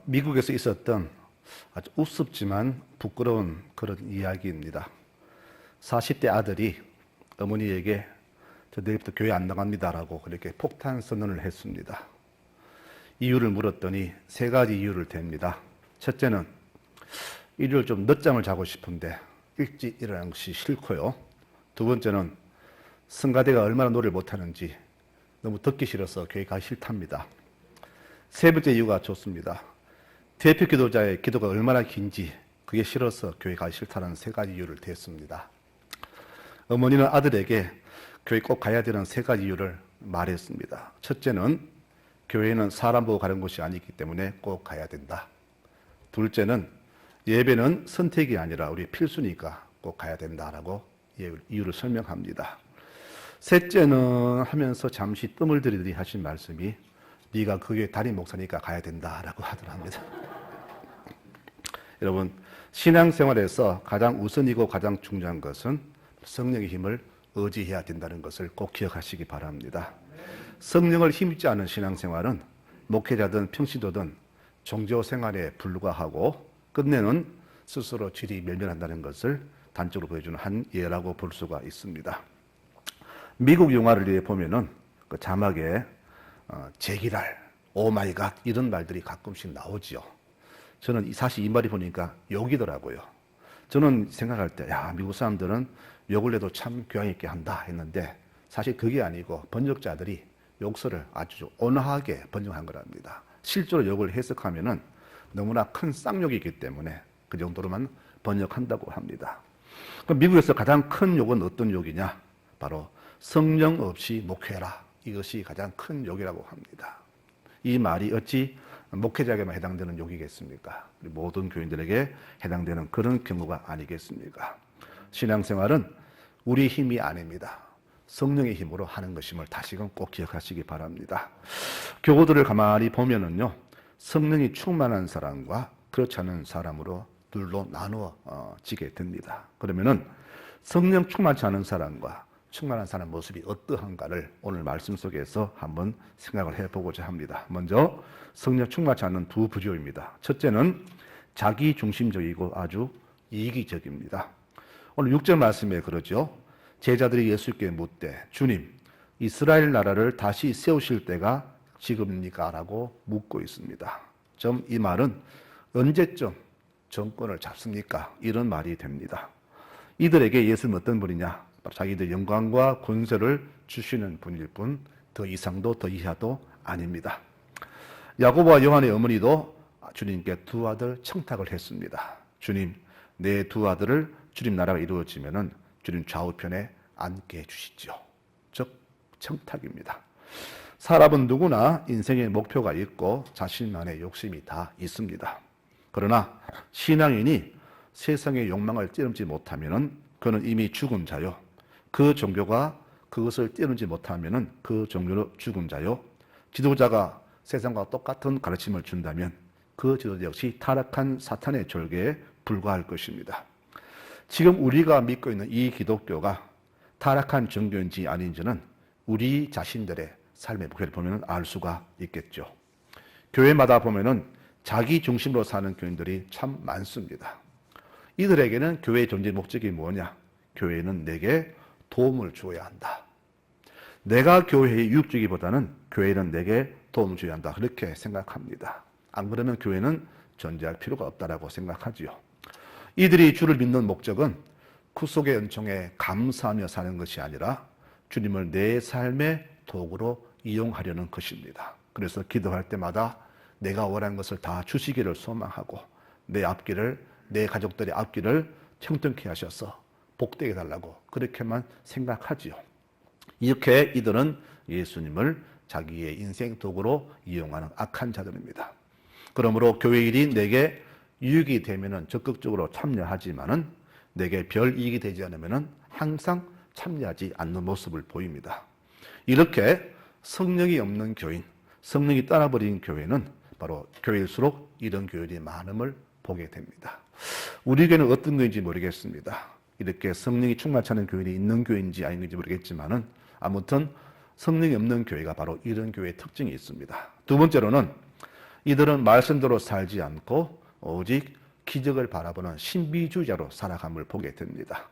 미국에서 있었던 아주 우습지만 부끄러운 그런 이야기입니다. 40대 아들이 어머니에게 저 내일부터 교회 안 나갑니다라고 그렇게 폭탄 선언을 했습니다. 이유를 물었더니 세 가지 이유를 댑니다. 첫째는 일요일 좀 늦잠을 자고 싶은데 일찍 일어나는 것이 싫고요. 두 번째는 성가대가 얼마나 노래를 못하는지 너무 듣기 싫어서 교회 가기 싫답니다. 세 번째 이유가 좋습니다. 대표 기도자의 기도가 얼마나 긴지 그게 싫어서 교회 가기 싫다는 세 가지 이유를 댔습니다. 어머니는 아들에게 교회 꼭 가야 되는 세 가지 이유를 말했습니다. 첫째는 교회는 사람 보고 가는 곳이 아니기 때문에 꼭 가야 된다. 둘째는 예배는 선택이 아니라 우리 필수니까 꼭 가야 된다라고 이유를 설명합니다. 셋째는 하면서 잠시 뜸을 들이더니 하신 말씀이 네가 그 교회 담임 목사니까 가야 된다라고 하더랍니다. 여러분, 신앙생활에서 가장 우선이고 가장 중요한 것은 성령의 힘을 의지해야 된다는 것을 꼭 기억하시기 바랍니다. 성령을 힘입지 않은 신앙생활은 목회자든 평신도든 종교생활에 불과하고 끝내는 스스로 질이 멸멸한다는 것을 단적으로 보여주는 한 예라고 볼 수가 있습니다. 미국 영화를 보면은 그 자막에 제기랄, 오마이갓 이런 말들이 가끔씩 나오지요. 저는 사실 이 말이 보니까 욕이더라고요. 저는 생각할 때, 미국 사람들은 욕을 해도 참 교양 있게 한다 했는데 사실 그게 아니고 번역자들이 욕설을 아주 온화하게 번역한 거랍니다. 실제로 욕을 해석하면은 너무나 큰 쌍욕이기 때문에 그 정도로만 번역한다고 합니다. 그럼 미국에서 가장 큰 욕은 어떤 욕이냐? 바로 성령 없이 목회라. 이것이 가장 큰 욕이라고 합니다. 이 말이 어찌 목회자에게만 해당되는 욕이겠습니까? 모든 교인들에게 해당되는 그런 경우가 아니겠습니까? 신앙생활은 우리 힘이 아닙니다. 성령의 힘으로 하는 것임을 다시금 꼭 기억하시기 바랍니다. 교우들을 가만히 보면은요, 성령이 충만한 사람과 그렇지 않은 사람으로 둘로 나누어지게 됩니다. 그러면은 성령 충만치 않은 사람과 충만한 사람 모습이 어떠한가를 오늘 말씀 속에서 한번 생각을 해보고자 합니다. 먼저 성령 충만치 않은 두 부류입니다. 첫째는 자기중심적이고 아주 이기적입니다. 오늘 6절 말씀에 그러죠. 제자들이 예수께 묻되 주님, 이스라엘 나라를 다시 세우실 때가 지금입니까? 라고 묻고 있습니다. 이 말은 언제쯤 정권을 잡습니까? 이런 말이 됩니다. 이들에게 예수는 어떤 분이냐? 자기들 영광과 권세를 주시는 분일 뿐 더 이상도 더 이하도 아닙니다. 야고보와 요한의 어머니도 주님께 두 아들 청탁을 했습니다. 주님, 내 두 아들을 주님 나라가 이루어지면은 주님 좌우편에 앉게 해주시죠. 즉 청탁입니다. 사람은 누구나 인생의 목표가 있고 자신만의 욕심이 다 있습니다. 그러나 신앙인이 세상의 욕망을 뛰어넘지 못하면은 그는 이미 죽은 자요. 그 종교가 그것을 뛰어넘지 못하면은 그 종교로 죽은 자요. 지도자가 세상과 똑같은 가르침을 준다면 그 지도자 역시 타락한 사탄의 졸개에 불과할 것입니다. 지금 우리가 믿고 있는 이 기독교가 타락한 종교인지 아닌지는 우리 자신들의 삶의 목표를 보면 알 수가 있겠죠. 교회마다 보면은 자기 중심으로 사는 교인들이 참 많습니다. 이들에게는 교회의 존재 목적이 뭐냐? 교회는 내게 도움을 주어야 한다. 내가 교회에 유익주기보다는 교회는 내게 도움을 줘야 한다. 그렇게 생각합니다. 안 그러면 교회는 존재할 필요가 없다라고 생각하지요. 이들이 주를 믿는 목적은 구속의 은총에 감사하며 사는 것이 아니라 주님을 내 삶의 도구로 이용하려는 것입니다. 그래서 기도할 때마다 내가 원하는 것을 다 주시기를 소망하고 내 앞길을, 내 가족들의 앞길을 형통케 하셔서 복되게 해달라고 그렇게만 생각하지요. 이렇게 이들은 예수님을 자기의 인생 도구로 이용하는 악한 자들입니다. 그러므로 교회 일이 내게 유익이 되면은 적극적으로 참여하지만은 내게 별 이익이 되지 않으면은 항상 참여하지 않는 모습을 보입니다. 이렇게 성령이 없는 교인, 성령이 떠나버린 교회는 바로 교회일수록 이런 교회들이 많음을 보게 됩니다. 우리 교회는 어떤 교회인지 모르겠습니다. 이렇게 성령이 충만치 않은 교인이 있는 교회인지 아닌지 모르겠지만은 아무튼 성령이 없는 교회가 바로 이런 교회의 특징이 있습니다. 두 번째로는 이들은 말씀대로 살지 않고 오직 기적을 바라보는 신비주의자로 살아감을 보게 됩니다.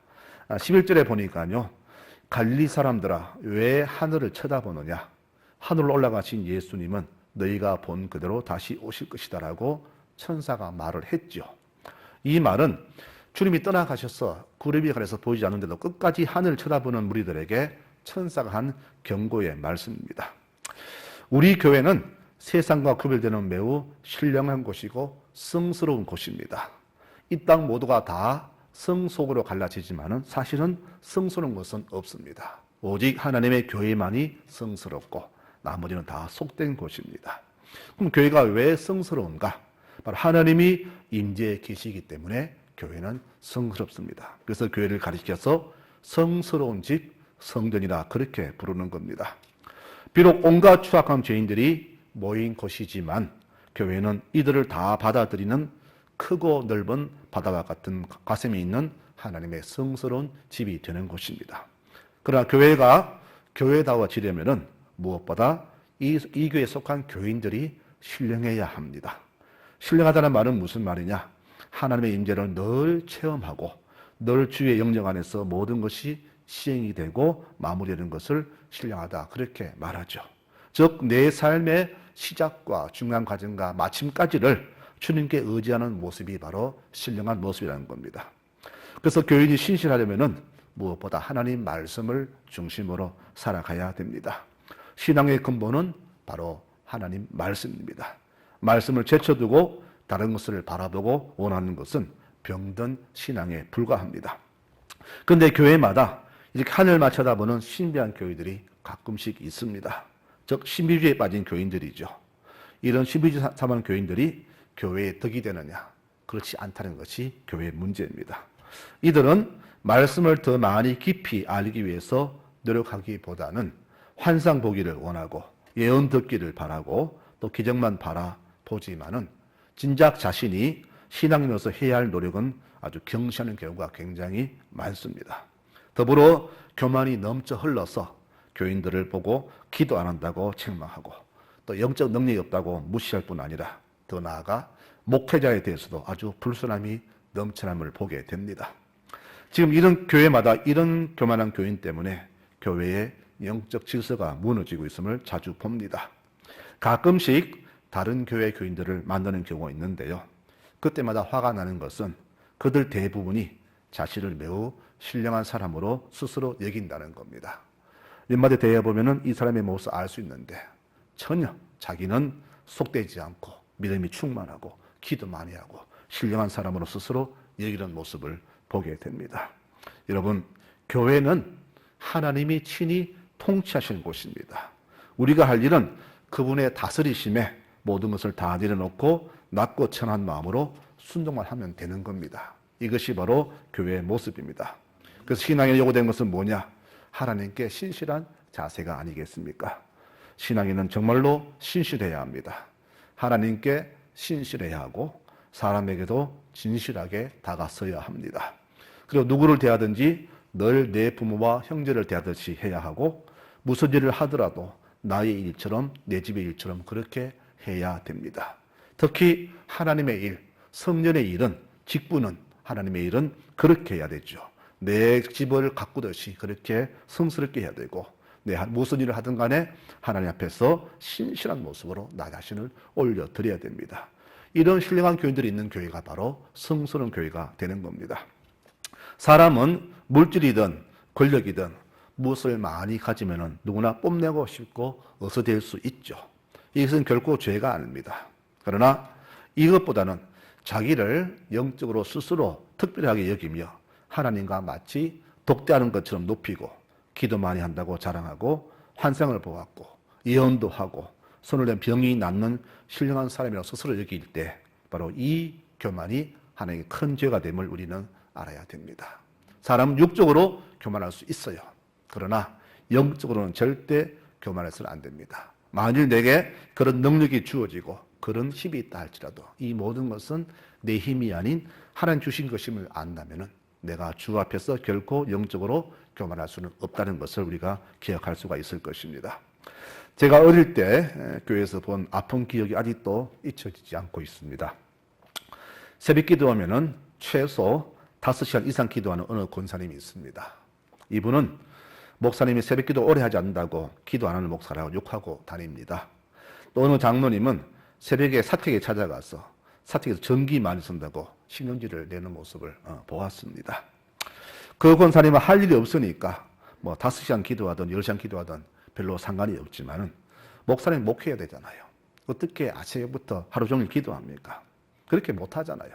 11절에 보니까요. 갈릴리 사람들아 왜 하늘을 쳐다보느냐. 하늘로 올라가신 예수님은 너희가 본 그대로 다시 오실 것이다 라고 천사가 말을 했죠. 이 말은 주님이 떠나가셔서 구름이 가려서 보이지 않는데도 끝까지 하늘을 쳐다보는 무리들에게 천사가 한 경고의 말씀입니다. 우리 교회는 세상과 구별되는 매우 신령한 곳이고 성스러운 곳입니다. 이 땅 모두가 다 성속으로 갈라지지만은 사실은 성스러운 것은 없습니다. 오직 하나님의 교회만이 성스럽고 나머지는 다 속된 곳입니다. 그럼 교회가 왜 성스러운가? 바로 하나님이 임재해 계시기 때문에 교회는 성스럽습니다. 그래서 교회를 가리켜서 성스러운 집, 성전이라 그렇게 부르는 겁니다. 비록 온갖 추악한 죄인들이 모인 곳이지만 교회는 이들을 다 받아들이는 크고 넓은 바다와 같은 가슴이 있는 하나님의 성스러운 집이 되는 곳입니다. 그러나 교회가 교회다워지려면은 무엇보다 이 교회에 속한 교인들이 신령해야 합니다. 신령하다는 말은 무슨 말이냐? 하나님의 임재를 늘 체험하고 늘 주의 영역 안에서 모든 것이 시행이 되고 마무리되는 것을 신령하다 그렇게 말하죠. 즉 내 삶의 시작과 중간 과정과 마침까지를 주님께 의지하는 모습이 바로 신령한 모습이라는 겁니다. 그래서 교인이 신실하려면은 무엇보다 하나님 말씀을 중심으로 살아가야 됩니다. 신앙의 근본은 바로 하나님 말씀입니다. 말씀을 제쳐두고 다른 것을 바라보고 원하는 것은 병든 신앙에 불과합니다. 그런데 교회마다 이렇게 하늘만 쳐다보는 신비한 교회들이 가끔씩 있습니다. 즉 신비주의에 빠진 교인들이죠. 이런 신비주의 삼은 교인들이 교회의 덕이 되느냐? 그렇지 않다는 것이 교회의 문제입니다. 이들은 말씀을 더 많이 깊이 알기 위해서 노력하기보다는 환상 보기를 원하고 예언 듣기를 바라고 또 기적만 바라보지만은 진작 자신이 신앙인으로서 해야 할 노력은 아주 경시하는 경우가 굉장히 많습니다. 더불어 교만이 넘쳐 흘러서 교인들을 보고 기도 안 한다고 책망하고 또 영적 능력이 없다고 무시할 뿐 아니라 더 나아가 목회자에 대해서도 아주 불순함이 넘쳐남을 보게 됩니다. 지금 이런 교회마다 이런 교만한 교인 때문에 교회의 영적 질서가 무너지고 있음을 자주 봅니다. 가끔씩 다른 교회 교인들을 만나는 경우가 있는데요. 그때마다 화가 나는 것은 그들 대부분이 자신을 매우 신령한 사람으로 스스로 여긴다는 겁니다. 몇마디 대해보면 이 사람의 모습을 알 수 있는데 전혀 자기는 속되지 않고 믿음이 충만하고 기도 많이 하고 신령한 사람으로 스스로 여기는 모습을 보게 됩니다. 여러분, 교회는 하나님이 친히 통치하시는 곳입니다. 우리가 할 일은 그분의 다스리심에 모든 것을 다 내려놓고 낮고 천한 마음으로 순종만 하면 되는 겁니다. 이것이 바로 교회의 모습입니다. 그래서 신앙에 요구된 것은 뭐냐? 하나님께 신실한 자세가 아니겠습니까? 신앙인은 정말로 신실해야 합니다. 하나님께 신실해야 하고 사람에게도 진실하게 다가서야 합니다. 그리고 누구를 대하든지 늘 내 부모와 형제를 대하듯이 해야 하고 무슨 일을 하더라도 나의 일처럼 내 집의 일처럼 그렇게 해야 됩니다. 특히 하나님의 일, 성전의 일은 직분은 하나님의 일은 그렇게 해야 되죠. 내 집을 가꾸듯이 그렇게 성스럽게 해야 되고 내 무슨 일을 하든 간에 하나님 앞에서 신실한 모습으로 나 자신을 올려드려야 됩니다. 이런 신령한 교인들이 있는 교회가 바로 성스러운 교회가 되는 겁니다. 사람은 물질이든 권력이든 무엇을 많이 가지면 누구나 뽐내고 싶고 어서될 수 있죠. 이것은 결코 죄가 아닙니다. 그러나 이것보다는 자기를 영적으로 스스로 특별하게 여기며 하나님과 마치 독대하는 것처럼 높이고 기도 많이 한다고 자랑하고 환상을 보았고 예언도 하고 손을 댄 병이 낫는 신령한 사람이라고 스스로 여길 때 바로 이 교만이 하나님의 큰 죄가 됨을 우리는 알아야 됩니다. 사람은 육적으로 교만할 수 있어요. 그러나 영적으로는 절대 교만해서는 안 됩니다. 만일 내게 그런 능력이 주어지고 그런 힘이 있다 할지라도 이 모든 것은 내 힘이 아닌 하나님 주신 것임을 안다면은 내가 주 앞에서 결코 영적으로 교만할 수는 없다는 것을 우리가 기억할 수가 있을 것입니다. 제가 어릴 때 교회에서 본 아픈 기억이 아직도 잊혀지지 않고 있습니다. 새벽 기도하면은 최소 5시간 이상 기도하는 어느 권사님이 있습니다. 이분은 목사님이 새벽 기도 오래 하지 않는다고 기도 안 하는 목사라고 욕하고 다닙니다. 또 어느 장로님은 새벽에 사택에 찾아가서 사택에서 전기 많이 쓴다고 신경질을 내는 모습을 보았습니다. 그 권사님은 할 일이 없으니까 뭐 5시간 기도하든 10시간 기도하든 별로 상관이 없지만은 목사님 목회해야 되잖아요. 어떻게 아침부터 하루 종일 기도합니까? 그렇게 못 하잖아요.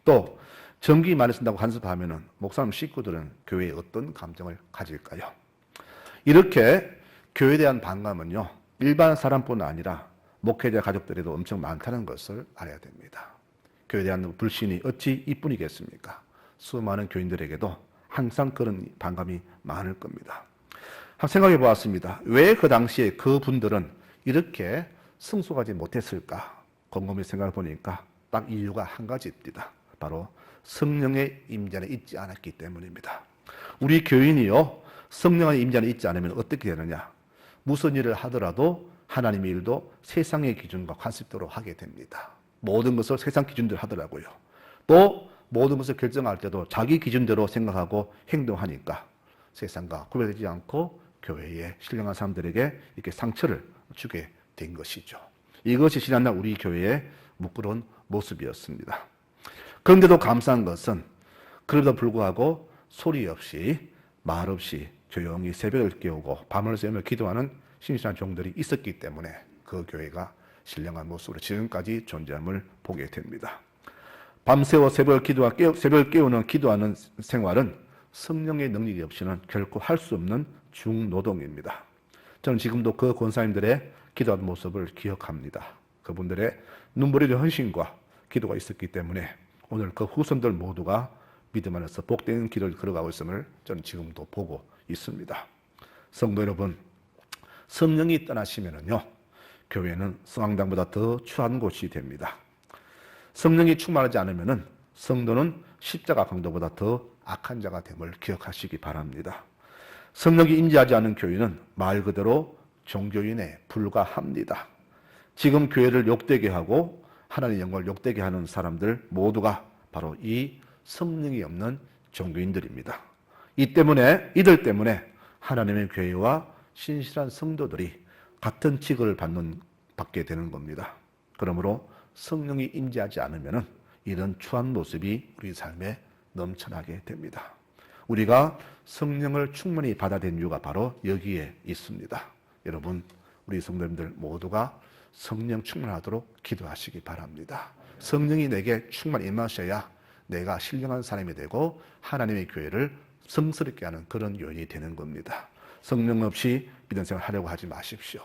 또 전기 많이 쓴다고 간섭하면은 목사님 식구들은 교회에 어떤 감정을 가질까요? 이렇게 교회에 대한 반감은요, 일반 사람뿐 아니라 목회자 가족들에도 엄청 많다는 것을 알아야 됩니다. 교회에 대한 불신이 어찌 이뿐이겠습니까? 수많은 교인들에게도 항상 그런 반감이 많을 겁니다. 한번 생각해 보았습니다. 왜 그 당시에 그 분들은 이렇게 승소하지 못했을까? 곰곰이 생각해 보니까 딱 이유가 한 가지입니다. 바로 성령의 임재 안에 있지 않았기 때문입니다. 우리 교인이요, 성령의 임재 안에 있지 않으면 어떻게 되느냐? 무슨 일을 하더라도 하나님의 일도 세상의 기준과 관습대로 하게 됩니다. 모든 것을 세상 기준대로 하더라고요. 또 모든 것을 결정할 때도 자기 기준대로 생각하고 행동하니까 세상과 구별되지 않고 교회에 신령한 사람들에게 이렇게 상처를 주게 된 것이죠. 이것이 지난날 우리 교회의 부끄러운 모습이었습니다. 그런데도 감사한 것은 그럼에도 불구하고 소리 없이 말 없이 조용히 새벽을 깨우고 밤을 새며 기도하는 신실한 종들이 있었기 때문에 그 교회가 신령한 모습으로 지금까지 존재함을 보게 됩니다. 밤새워 새벽을 깨우는 기도하는 생활은 성령의 능력이 없이는 결코 할 수 없는 중노동입니다. 저는 지금도 그 권사님들의 기도하는 모습을 기억합니다. 그분들의 눈물의 헌신과 기도가 있었기 때문에 오늘 그 후손들 모두가 믿음 안에서 복된 길을 걸어가고 있음을 저는 지금도 보고 있습니다. 성도 여러분, 성령이 떠나시면은요, 교회는 성황당보다 더 추한 곳이 됩니다. 성령이 충만하지 않으면은 성도는 십자가 강도보다 더 악한 자가 됨을 기억하시기 바랍니다. 성령이 임재하지 않은 교회는 말 그대로 종교인에 불과합니다. 지금 교회를 욕되게 하고 하나님의 영광을 욕되게 하는 사람들 모두가 바로 이 성령이 없는 종교인들입니다. 이들 때문에 하나님의 교회와 신실한 성도들이 같은 취급을 받게 되는 겁니다. 그러므로 성령이 임재하지 않으면 이런 추한 모습이 우리 삶에 넘쳐나게 됩니다. 우리가 성령을 충분히 받아야 되는 이유가 바로 여기에 있습니다. 여러분, 우리 성도님들 모두가 성령 충만하도록 기도하시기 바랍니다. 성령이 내게 충만히 임하셔야 내가 신령한 사람이 되고 하나님의 교회를 성스럽게 하는 그런 요인이 되는 겁니다. 성령 없이 믿음 생활 하려고 하지 마십시오.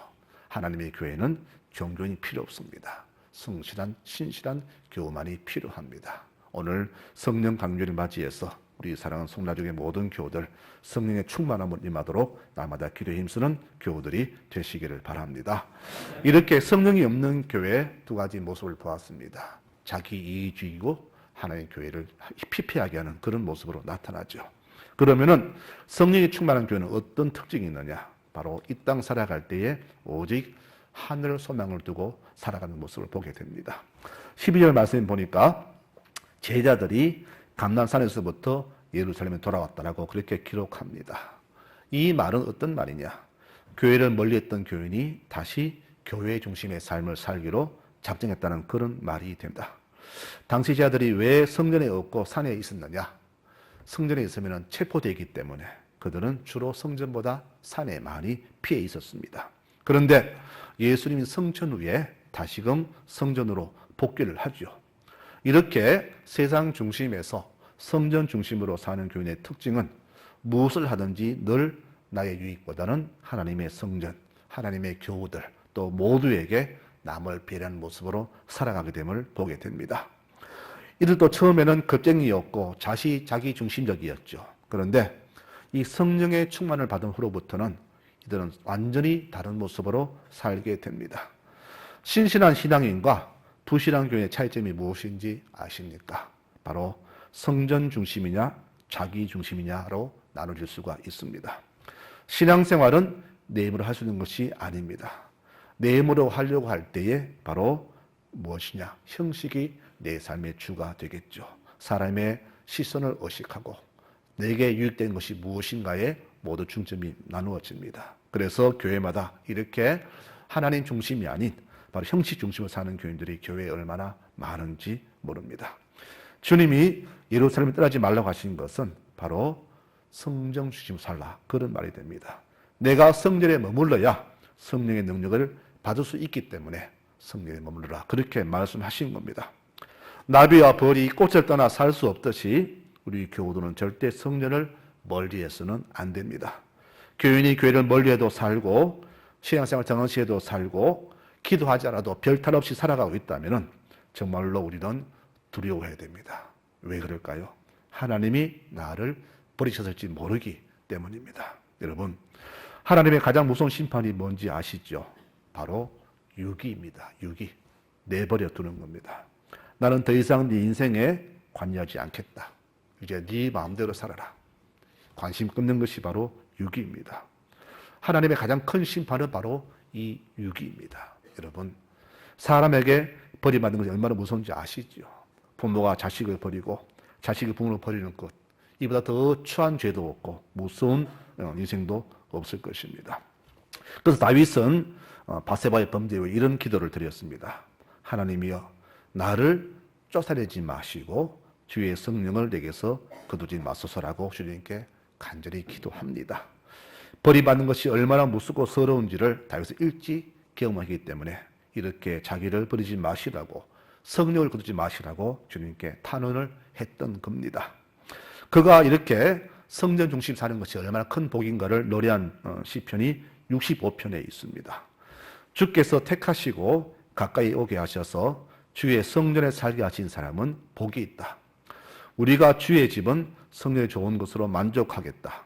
하나님의 교회는 종교인이 필요 없습니다. 성실한 신실한 교우만이 필요합니다. 오늘 성령 강조를 맞이해서 우리 사랑하는 송라족의 모든 교우들 성령의 충만함을 임하도록 날마다 기도에 힘쓰는 교우들이 되시기를 바랍니다. 이렇게 성령이 없는 교회의 두 가지 모습을 보았습니다. 자기 이기주의고 하나님의 교회를 피폐하게 하는 그런 모습으로 나타나죠. 그러면은 성령이 충만한 교회는 어떤 특징이 있느냐? 바로 이 땅 살아갈 때에 오직 하늘 소망을 두고 살아가는 모습을 보게 됩니다. 12절 말씀 보니까 제자들이 감람산에서부터 예루살렘에 돌아왔다라고 그렇게 기록합니다. 이 말은 어떤 말이냐? 교회를 멀리했던 교인이 다시 교회 중심의 삶을 살기로 작정했다는 그런 말이 됩니다. 당시 제자들이 왜 성전에 없고 산에 있었느냐? 성전에 있으면 체포되기 때문에 그들은 주로 성전보다 산에 많이 피해 있었습니다. 그런데 예수님이 성천 후에 다시금 성전으로 복귀를 하죠. 이렇게 세상 중심에서 성전 중심으로 사는 교인의 특징은 무엇을 하든지 늘 나의 유익보다는 하나님의 성전, 하나님의 교우들 또 모두에게 남을 배려하는 모습으로 살아가게 됨을 보게 됩니다. 이들도 처음에는 겁쟁이였고 자기 중심적이었죠. 그런데 이 성령의 충만을 받은 후로부터는 이들은 완전히 다른 모습으로 살게 됩니다. 신실한 신앙인과 부실한 교인의 차이점이 무엇인지 아십니까? 바로 성전 중심이냐 자기 중심이냐로 나눠질 수가 있습니다. 신앙생활은 내 힘으로 할 수 있는 것이 아닙니다. 내 힘으로 하려고 할 때에 바로 무엇이냐? 형식이 내 삶의 주가 되겠죠. 사람의 시선을 의식하고 내게 유익된 것이 무엇인가에 모두 중점이 나누어집니다. 그래서 교회마다 이렇게 하나님 중심이 아닌 바로 형식 중심으로 사는 교인들이 교회에 얼마나 많은지 모릅니다. 주님이 예루살렘을 떠나지 말라고 하신 것은 바로 성령 중심으로 살라, 그런 말이 됩니다. 내가 성전에 머물러야 성령의 능력을 받을 수 있기 때문에 성령에 머물러라, 그렇게 말씀하신 겁니다. 나비와 벌이 꽃을 떠나 살 수 없듯이 우리 교우들은 절대 성전을 멀리해서는 안 됩니다. 교인이 교회를 멀리해도 살고 신앙생활 정언시해도 살고 기도하지 않아도 별탈 없이 살아가고 있다면 정말로 우리는 두려워해야 됩니다. 왜 그럴까요? 하나님이 나를 버리셨을지 모르기 때문입니다. 여러분, 하나님의 가장 무서운 심판이 뭔지 아시죠? 바로 유기입니다. 유기. 내버려 두는 겁니다. 나는 더 이상 네 인생에 관여하지 않겠다. 이제 네 마음대로 살아라. 관심 끊는 것이 바로 유기입니다. 하나님의 가장 큰 심판은 바로 이 유기입니다. 여러분, 사람에게 버림받는 것이 얼마나 무서운지 아시죠? 부모가 자식을 버리고 자식이 부모를 버리는 것, 이보다 더 추한 죄도 없고 무서운 인생도 없을 것입니다. 그래서 다윗은 바세바의 범죄 후에 이런 기도를 드렸습니다. 하나님이여, 나를 쫓아내지 마시고 주의 성령을 내게서 거두지 마소서라고 주님께 간절히 기도합니다. 버림받는 것이 얼마나 무섭고 서러운지를 다윗은 일찍 경험하기 때문에 이렇게 자기를 버리지 마시라고, 성령을 거두지 마시라고 주님께 탄원을 했던 겁니다. 그가 이렇게 성전 중심 사는 것이 얼마나 큰 복인가를 노래한 시편이 65편에 있습니다. 주께서 택하시고 가까이 오게 하셔서 주의 성전에 살게 하신 사람은 복이 있다. 우리가 주의 집은 성령이 좋은 것으로 만족하겠다.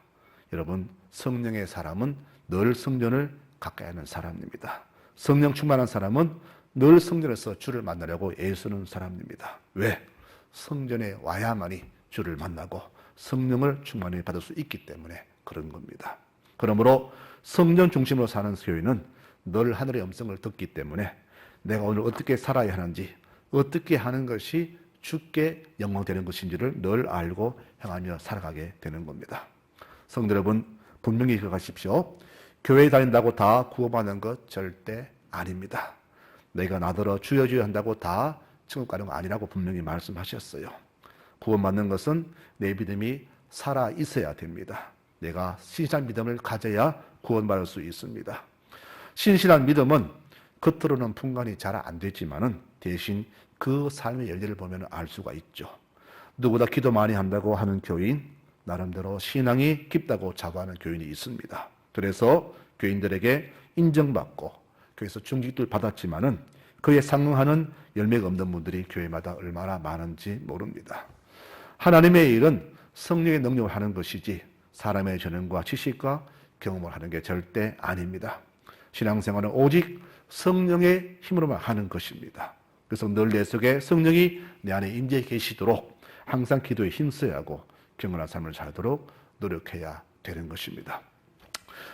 여러분, 성령의 사람은 늘 성전을 가까이 하는 사람입니다. 성령 충만한 사람은 늘 성전에서 주를 만나려고 애쓰는 사람입니다. 왜? 성전에 와야만이 주를 만나고 성령을 충만히 받을 수 있기 때문에 그런 겁니다. 그러므로 성전 중심으로 사는 교회는 늘 하늘의 음성을 듣기 때문에 내가 오늘 어떻게 살아야 하는지, 어떻게 하는 것이 주께 영광되는 것인지를 늘 알고 행하며 살아가게 되는 겁니다. 성도 여러분, 분명히 기억하십시오. 교회 다닌다고 다 구원받는 것 절대 아닙니다. 내가 나더러 주여 주여 한다고 다 천국 가는 거 아니라고 분명히 말씀하셨어요. 구원받는 것은 내 믿음이 살아 있어야 됩니다. 내가 신실한 믿음을 가져야 구원받을 수 있습니다. 신실한 믿음은 겉으로는 분간이 잘 안 되지만은 대신 그 삶의 열매를 보면 알 수가 있죠. 누구보다 기도 많이 한다고 하는 교인, 나름대로 신앙이 깊다고 자부하는 교인이 있습니다. 그래서 교인들에게 인정받고 교회에서 중직도 받았지만은 그에 상응하는 열매가 없는 분들이 교회마다 얼마나 많은지 모릅니다. 하나님의 일은 성령의 능력을 하는 것이지 사람의 재능과 지식과 경험을 하는 게 절대 아닙니다. 신앙생활은 오직 성령의 힘으로만 하는 것입니다. 그래서 늘 내 속에 성령이 내 안에 임재해 계시도록 항상 기도에 힘써야 하고 경건한 삶을 살도록 노력해야 되는 것입니다.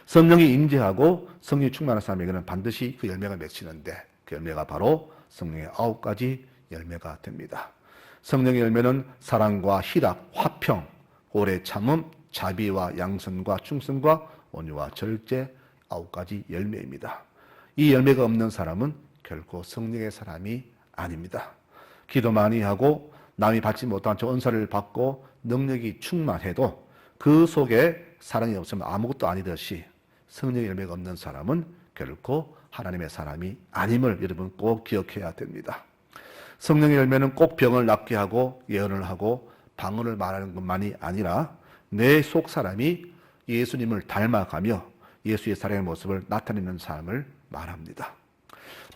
성령이 임재하고 성령이 충만한 사람에게는 반드시 그 열매가 맺히는데 그 열매가 바로 성령의 9가지 열매가 됩니다. 성령의 열매는 사랑과 희락, 화평, 오래 참음, 자비와 양선과 충성과 온유와 절제 9가지 열매입니다. 이 열매가 없는 사람은 결코 성령의 사람이 아닙니다. 기도 많이 하고 남이 받지 못한 저 은사를 받고 능력이 충만해도 그 속에 사랑이 없으면 아무것도 아니듯이 성령의 열매가 없는 사람은 결코 하나님의 사람이 아님을 여러분 꼭 기억해야 됩니다. 성령의 열매는 꼭 병을 낫게 하고 예언을 하고 방언을 말하는 것만이 아니라 내 속 사람이 예수님을 닮아가며 예수의 사랑의 모습을 나타내는 삶을 말합니다.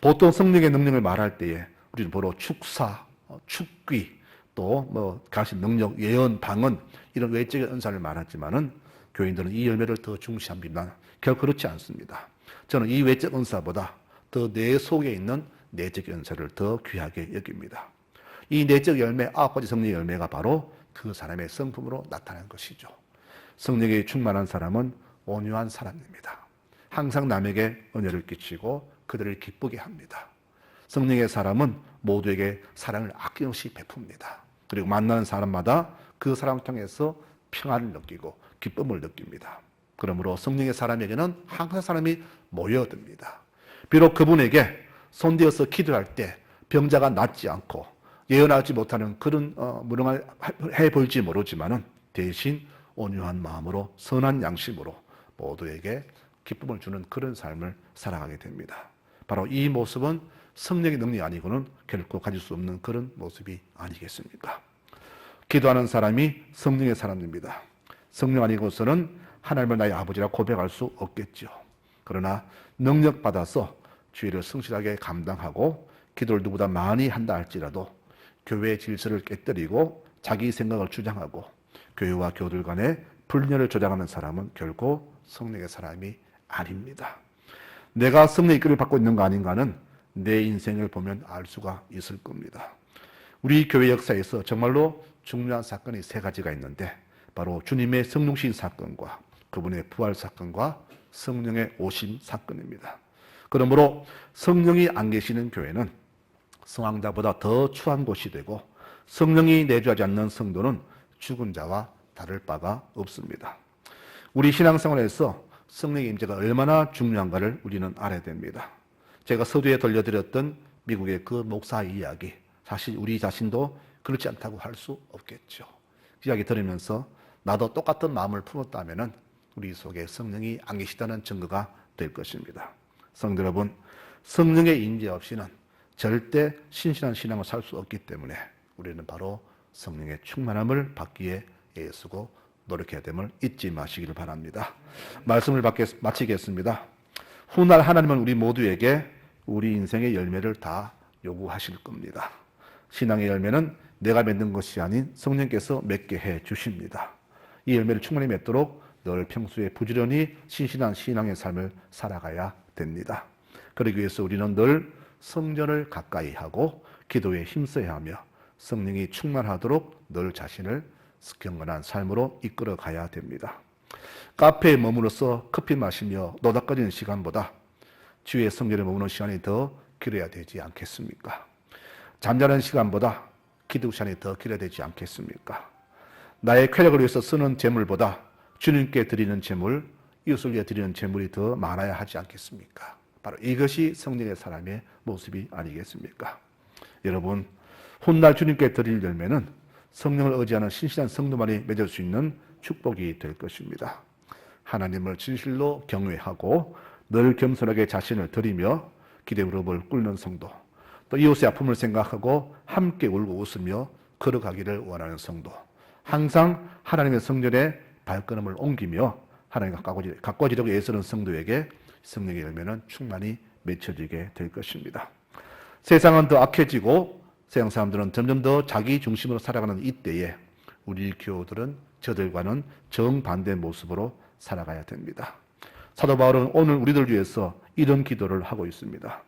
보통 성령의 능력을 말할 때에 우리는 보러 축사, 축귀, 또 가신 능력, 예언, 방언 이런 외적인 은사를 말하지만은 교인들은 이 열매를 더 중시합니다. 결코 그렇지 않습니다. 저는 이 외적 은사보다 더 내 속에 있는 내적 은사를 더 귀하게 여깁니다. 이 내적 열매, 9가지 성령의 열매가 바로 그 사람의 성품으로 나타나는 것이죠. 성령에 충만한 사람은 온유한 사람입니다. 항상 남에게 은혜를 끼치고 그들을 기쁘게 합니다. 성령의 사람은 모두에게 사랑을 아낌없이 베풉니다. 그리고 만나는 사람마다 그 사랑을 통해서 평안을 느끼고 기쁨을 느낍니다. 그러므로 성령의 사람에게는 항상 사람이 모여듭니다. 비록 그분에게 손대어서 기도할 때 병자가 낫지 않고 예언하지 못하는 그런 무능을 해 보일지 모르지만은 대신 온유한 마음으로 선한 양심으로 모두에게 기쁨을 주는 그런 삶을 살아가게 됩니다. 바로 이 모습은 성령의 능력이 아니고는 결코 가질 수 없는 그런 모습이 아니겠습니까? 기도하는 사람이 성령의 사람입니다. 성령 아니고서는 하나님을 나의 아버지라 고백할 수 없겠죠. 그러나 능력 받아서 죄를 성실하게 감당하고 기도를 누구보다 많이 한다 할지라도 교회의 질서를 깨뜨리고 자기 생각을 주장하고 교회와 교들 간의 분열을 조장하는 사람은 결코 성령의 사람이 아닙니다. 내가 성령의 이끌을 받고 있는 거 아닌가는 내 인생을 보면 알 수가 있을 겁니다. 우리 교회 역사에서 정말로 중요한 사건이 세 가지가 있는데 바로 주님의 성육신 사건과 그분의 부활 사건과 성령의 오심 사건입니다. 그러므로 성령이 안 계시는 교회는 성황자보다 더 추한 곳이 되고 성령이 내주하지 않는 성도는 죽은 자와 다를 바가 없습니다. 우리 신앙생활에서 성령의 임재가 얼마나 중요한가를 우리는 알아야 됩니다. 제가 서두에 들려드렸던 미국의 그 목사 이야기, 사실 우리 자신도 그렇지 않다고 할 수 없겠죠. 그 이야기 들으면서 나도 똑같은 마음을 품었다면 우리 속에 성령이 안 계시다는 증거가 될 것입니다. 성도 여러분, 성령의 임재 없이는 절대 신실한 신앙을 살 수 없기 때문에 우리는 바로 성령의 충만함을 받기에 애쓰고 노력해야 됨을 잊지 마시기를 바랍니다. 말씀을 마치겠습니다. 훗날 하나님은 우리 모두에게 우리 인생의 열매를 다 요구하실 겁니다. 신앙의 열매는 내가 맺는 것이 아닌 성령께서 맺게 해 주십니다. 이 열매를 충분히 맺도록 늘 평소에 부지런히 신실한 신앙의 삶을 살아가야 됩니다. 그러기 위해서 우리는 늘 성전을 가까이 하고 기도에 힘써야 하며 성령이 충만하도록 늘 자신을 경건한 삶으로 이끌어 가야 됩니다. 카페에 머무러서 커피 마시며 노닥거리는 시간보다 주의 성전에 머무는 시간이 더 길어야 되지 않겠습니까? 잠자는 시간보다 기도 시간이 더 길어야 되지 않겠습니까? 나의 쾌락을 위해서 쓰는 재물보다 주님께 드리는 재물, 이웃을 위해 드리는 재물이 더 많아야 하지 않겠습니까? 바로 이것이 성령의 사람의 모습이 아니겠습니까? 여러분, 훗날 주님께 드릴 열매는 성령을 의지하는 신실한 성도만이 맺을 수 있는 축복이 될 것입니다. 하나님을 진실로 경외하고 늘 겸손하게 자신을 드리며 기대 무릎을 꿇는 성도, 또 이웃의 아픔을 생각하고 함께 울고 웃으며 걸어가기를 원하는 성도, 항상 하나님의 성전에 발걸음을 옮기며 하나님과 가까워지려고 애쓰는 성도에게 성령의 열매는 충만히 맺혀지게 될 것입니다. 세상은 더 악해지고 세상 사람들은 점점 더 자기 중심으로 살아가는 이때에 우리 교우들은 저들과는 정반대 모습으로 살아가야 됩니다. 사도 바울은 오늘 우리들 위해서 이런 기도를 하고 있습니다.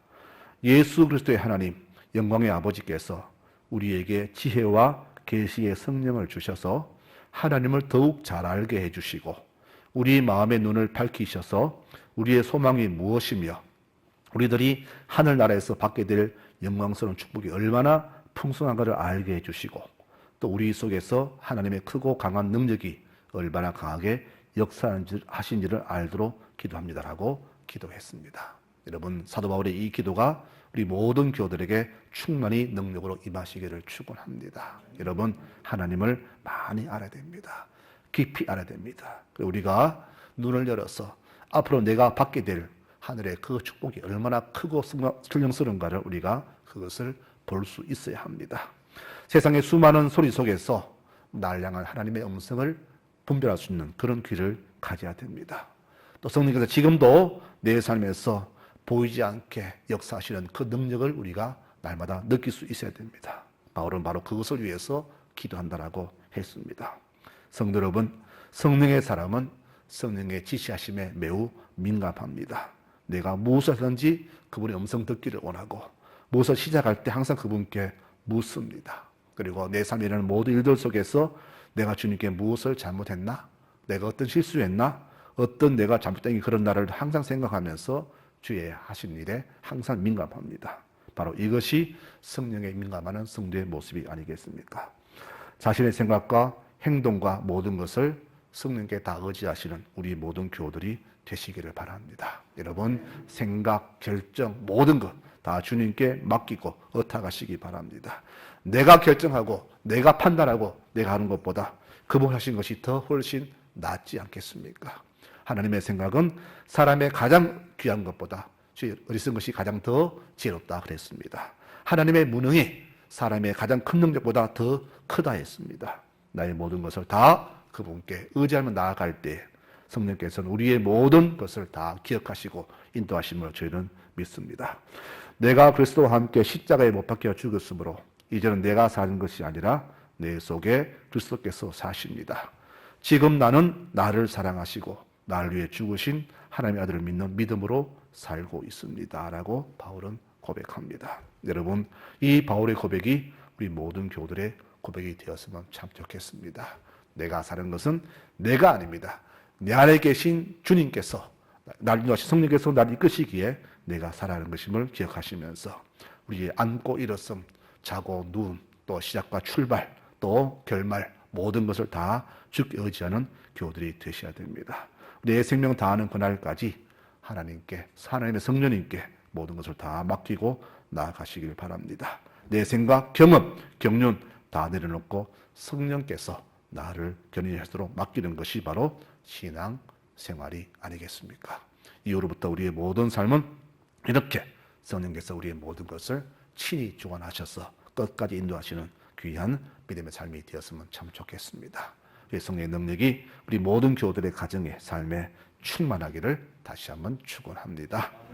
예수 그리스도의 하나님, 영광의 아버지께서 우리에게 지혜와 계시의 성령을 주셔서 하나님을 더욱 잘 알게 해주시고 우리 마음의 눈을 밝히셔서 우리의 소망이 무엇이며 우리들이 하늘나라에서 받게 될 영광스러운 축복이 얼마나 풍성한가를 알게 해주시고 또 우리 속에서 하나님의 크고 강한 능력이 얼마나 강하게 역사하신지를 알도록 기도합니다라고 기도했습니다. 여러분, 사도 바울의 이 기도가 우리 모든 교우들에게 충만히 능력으로 임하시기를 축원합니다. 여러분, 하나님을 많이 알아야 됩니다. 깊이 알아야 됩니다. 우리가 눈을 열어서 앞으로 내가 받게 될 하늘의 그 축복이 얼마나 크고 신령스러운가를 우리가 그것을 볼 수 있어야 합니다. 세상의 수많은 소리 속에서 날 향한 하나님의 음성을 분별할 수 있는 그런 귀를 가져야 됩니다. 또 성령께서 지금도 내 삶에서 보이지 않게 역사하시는 그 능력을 우리가 날마다 느낄 수 있어야 됩니다. 바울은 바로 그것을 위해서 기도한다라고 했습니다. 성도 여러분, 성령의 사람은 성령의 지시하심에 매우 민감합니다. 내가 무엇을 하든지 그분의 음성 듣기를 원하고 무엇을 시작할 때 항상 그분께 묻습니다. 그리고 내 삶에 일어나는 모든 일들 속에서 내가 주님께 무엇을 잘못했나? 내가 어떤 실수했나? 어떤 내가 잘못된 그런 나를 항상 생각하면서 주의 하신 일에 항상 민감합니다. 바로 이것이 성령에 민감하는 성도의 모습이 아니겠습니까? 자신의 생각과 행동과 모든 것을 성령께 다 의지하시는 우리 모든 교우들이 되시기를 바랍니다. 여러분, 생각, 결정, 모든 것 다 주님께 맡기고 의탁하시기 바랍니다. 내가 결정하고 내가 판단하고 내가 하는 것보다 그분 하신 것이 더 훨씬 낫지 않겠습니까? 하나님의 생각은 사람의 가장 귀한 것보다 어리석은 것이 가장 더 지혜롭다 그랬습니다. 하나님의 무능이 사람의 가장 큰 능력보다 더 크다 했습니다. 나의 모든 것을 다 그분께 의지하며 나아갈 때 성령께서는 우리의 모든 것을 다 기억하시고 인도하심을 저희는 믿습니다. 내가 그리스도와 함께 십자가에 못 박혀 죽었으므로 이제는 내가 사는 것이 아니라 내 속에 그리스도께서 사십니다. 지금 나는 나를 사랑하시고 나를 위해 죽으신 하나님의 아들을 믿는 믿음으로 살고 있습니다. 라고 바울은 고백합니다. 여러분, 이 바울의 고백이 우리 모든 교우들의 고백이 되었으면 참 좋겠습니다. 내가 사는 것은 내가 아닙니다. 내 안에 계신 주님께서 나를 인도하신 성령께서 나를 이끄시기에 내가 살아가는 것임을 기억하시면서 우리의 앉고 일어섬, 자고 누움, 또 시작과 출발, 또 결말 모든 것을 다 주께 의지하는 교우들이 되셔야 됩니다. 내 생명 다하는 그날까지 하나님께, 하나님의 성령님께 모든 것을 다 맡기고 나아가시길 바랍니다. 내 생각, 경험, 경륜 다 내려놓고 성령께서 나를 견인하도록 맡기는 것이 바로 신앙 생활이 아니겠습니까? 이후로부터 우리의 모든 삶은 이렇게 성령께서 우리의 모든 것을 친히 주관하셔서 끝까지 인도하시는 귀한 믿음의 삶이 되었으면 참 좋겠습니다. 성령의 능력이 우리 모든 교우들의 가정의 삶에 충만하기를 다시 한번 축원합니다.